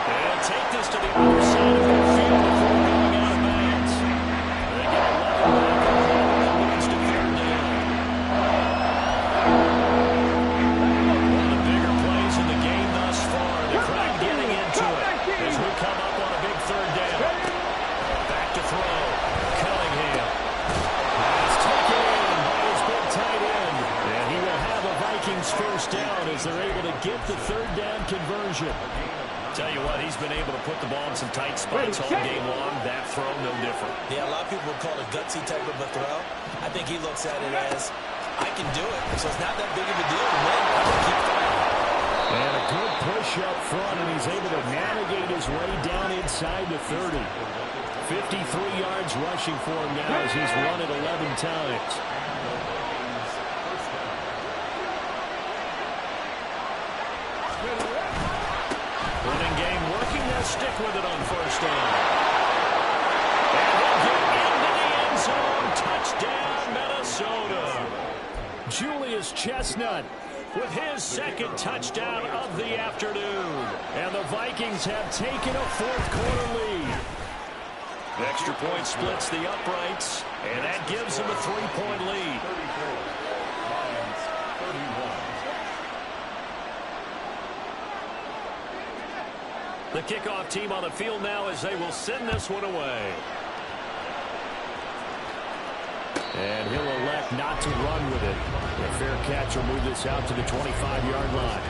They'll take this to the other side of the field before going out of bounds. They get 11 back and leads to 3rd down. One of the bigger plays in the game thus far. The crowd getting into it as we come up on a big 3rd down. Back to throw. Cunningham. It's taken in by his big tight end. And he will have a Vikings 1st down as they're able to get the 3rd down conversion. Tell you what, he's been able to put the ball in some tight spots all game long. That throw, no different. Yeah, a lot of people would call it a gutsy type of a throw. I think he looks at it as, I can do it, so it's not that big of a deal to win. I'm going to keep trying. And a good push up front, and he's able to navigate his way down inside the 30. 53 yards rushing for him now as he's run it 11 times. Running game working. They'll stick with it on 1st down. And they'll get into the end zone. Touchdown, Minnesota. Julius Chestnut with his second touchdown of the afternoon. And the Vikings have taken a fourth-quarter lead. The extra point splits the uprights, and that gives them a 3-point lead. 34. Lions 31. The kickoff team on the field now as they will send this one away. And he'll elect not to run with it. A fair catch will move this out to the 25-yard line.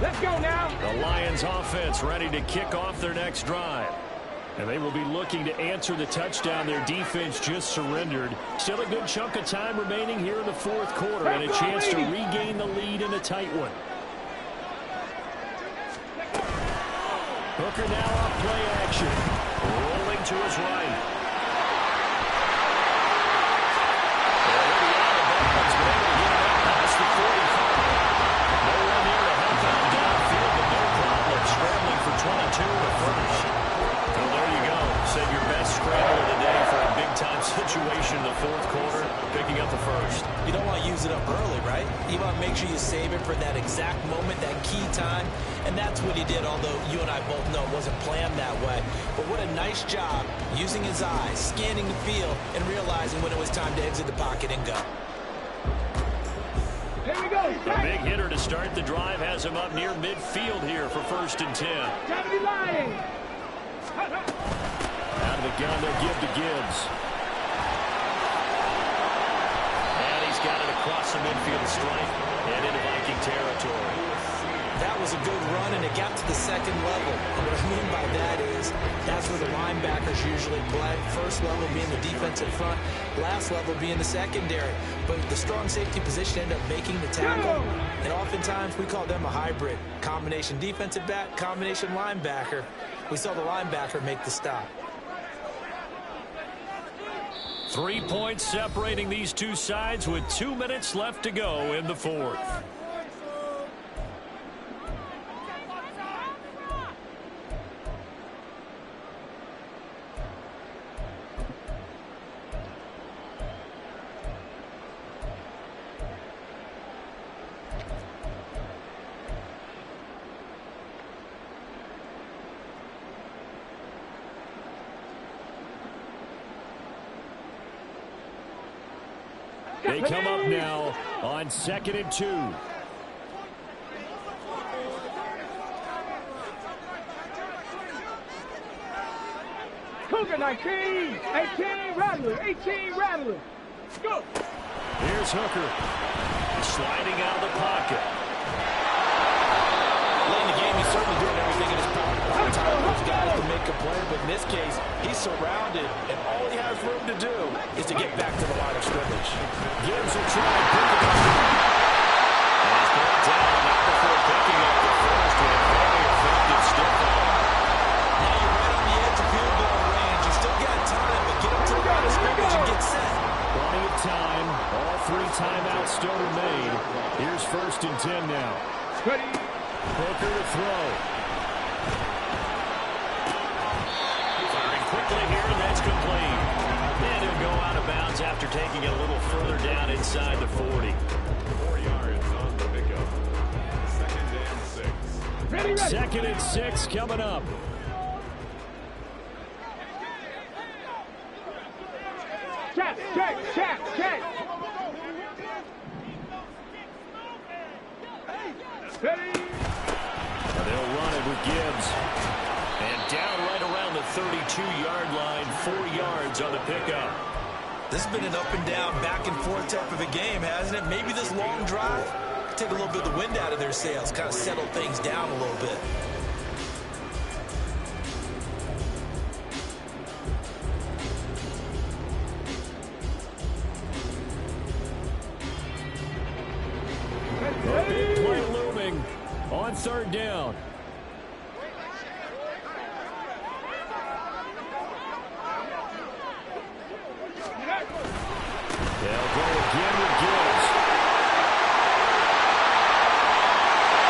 Let's go now. The Lions offense ready to kick off their next drive. And they will be looking to answer the touchdown their defense just surrendered. Still a good chunk of time remaining here in the fourth quarter and a chance to regain the lead in a tight one. Hooker now off play action. Rolling to his right. Scrambling for 22 to first. Well, there you go. Said your best scramble of the day for a big-time situation in the fourth quarter, picking up the first. You don't want to use it up early, right? You want to make sure you save it for that exact moment, that key time. And that's what he did, although you and I both know it wasn't planned that way. But what a nice job using his eyes, scanning the field, and realizing when it was time to exit the pocket and go. Here we go. The big hitter to start the drive has him up near midfield here for 1st and 10. Time to be lying. Out of the gun, they'll give to Gibbs. And he's got it across the midfield stripe and into Viking territory. That was a good run, and it got to the second level. And what I mean by that is that's where the linebackers usually play. First level being the defensive front, last level being the secondary. But the strong safety position ended up making the tackle. And oftentimes we call them a hybrid. Combination defensive back, combination linebacker. We saw the linebacker make the stop. 3 points separating these two sides with 2 minutes left to go in the fourth. They come up now on 2nd and 2. Cougar 19, 18, Rattler, 18, Rattler. Go. Here's Hooker. Sliding out of the pocket. Late in the game, he's certainly doing everything in his power to find time for those guys to make a play. But in this case, he's surrounded, and all he has room to do is to get back to the line of scrimmage. Gives a try. And he's brought down not before picking up the first with a very effective stiff arm. Now you're right on the edge of field goal range. You still got time, but get up to the line of scrimmage and get set. Plenty of time. All 3 timeouts still remain. Here's 1st and 10 now. Ready. Hooker to throw. Firing quickly here, and that's complete. And he'll go out of bounds after taking it a little further down inside the 40. 4 yards on the pickup. 2nd and 6. Ready, ready. 2nd and 6 coming up. Check. Ready. They'll run it with Gibbs. And down right around the 32-yard line, 4 yards on the pickup. This has been an up and down, back and forth type of a game, hasn't it? Maybe this long drive take a little bit of the wind out of their sails, kind of settle things down a little bit. third down. They'll go again with Gibbs.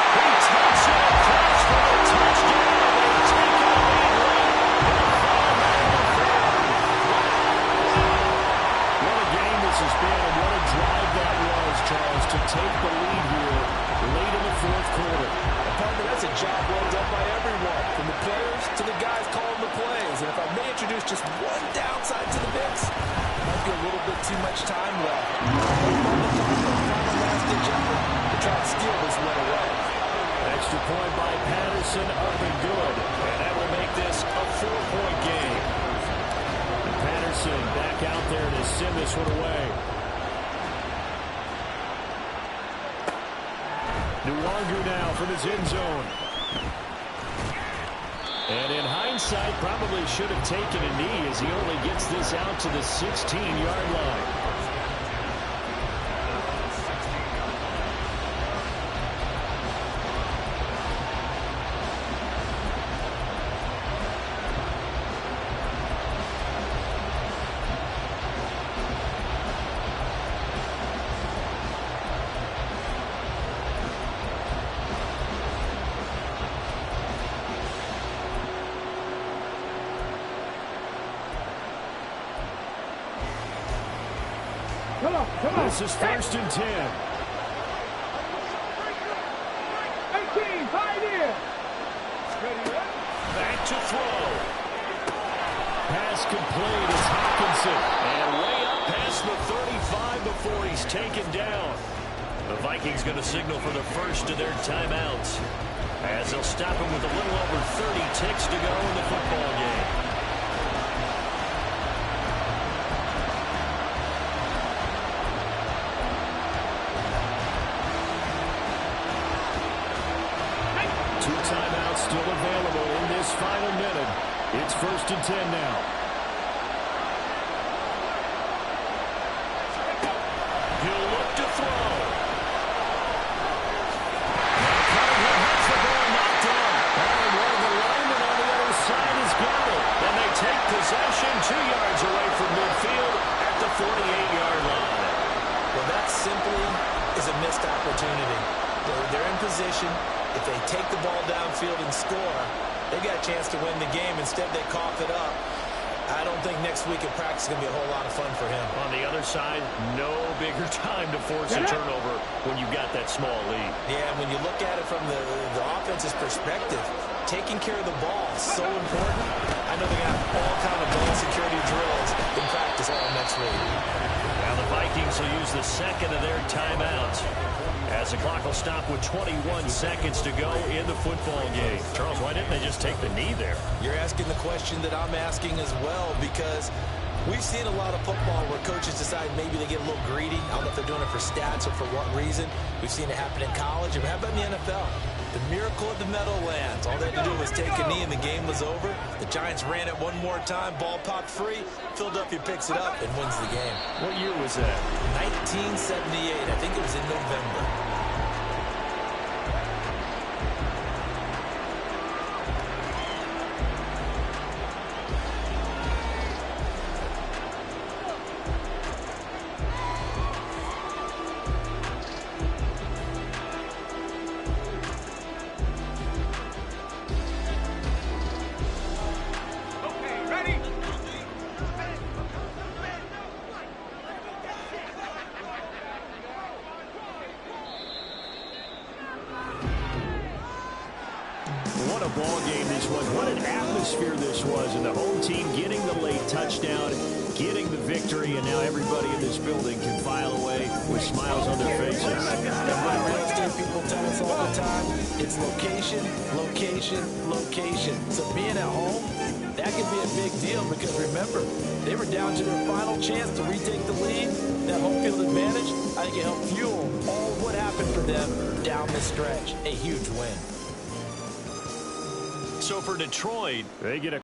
He takes it across for a touchdown. They take it away late. What a game this has been, and what a drive that was, Charles, to take the lead here late in the fourth quarter. Partner, that's a job well done by everyone, from the players to the guys calling the plays. And if I may introduce just one downside to the mix, might be a little bit too much time left. Final last-ditch effort to try to steal this one away. Extra point by Patterson, up and good. And that will make this a 4-point game. And Patterson back out there to send this one away. Nwangu now from his end zone. And in hindsight, probably should have taken a knee as he only gets this out to the 16-yard line. Come on. This is 1st and 10. 18, 5 here. Back to throw. Pass complete. It's Hawkinson. And way up past the 35 before he's taken down. The Vikings going to signal for the first of their timeouts, as they'll stop him with a little over 30 ticks to go in the football game. Timeouts still available in this final minute. It's 1st and 10 now. He'll look to throw. Cunningham has the ball knocked down. And one of the linemen on the other side has got it. And they take possession 2 yards away from midfield at the 48-yard line. Well, that simply is a missed opportunity. They're in position. If they take the ball downfield and score, they got a chance to win the game. Instead, they cough it up. I don't think next week in practice is going to be a whole lot of fun for him. On the other side, no bigger time to force a turnover when you've got that small lead. Yeah, and when you look at it from the offense's perspective, taking care of the ball is so important. I know they got all kind of ball security drills in practice all next week. Now the Vikings will use the second of their timeouts, as the clock will stop with 21 seconds to go in the football game. Charles, why didn't they just take the knee there? You're asking the question that I'm asking as well, because we've seen a lot of football where coaches decide maybe they get a little greedy. I don't know if they're doing it for stats or for what reason. We've seen it happen in college. And how about in the NFL? The miracle of the Meadowlands. All they had to do was take a knee and the game was over. The Giants ran it one more time. Ball popped free. Philadelphia picks it up and wins the game. What year was that? 1978. I think it was in November. What a ball game this was. What an atmosphere this was. And the home team getting the late touchdown, getting the victory, and now everybody in this building can file away with smiles on their faces. And what real estate people tell us all the time, it's location, location, location. So being at home, that could be a big deal, because remember, they were down to their final chance to retake the lead. That home field advantage, I think it helped fuel all what happened for them down the stretch. A huge win. So for Detroit, they get a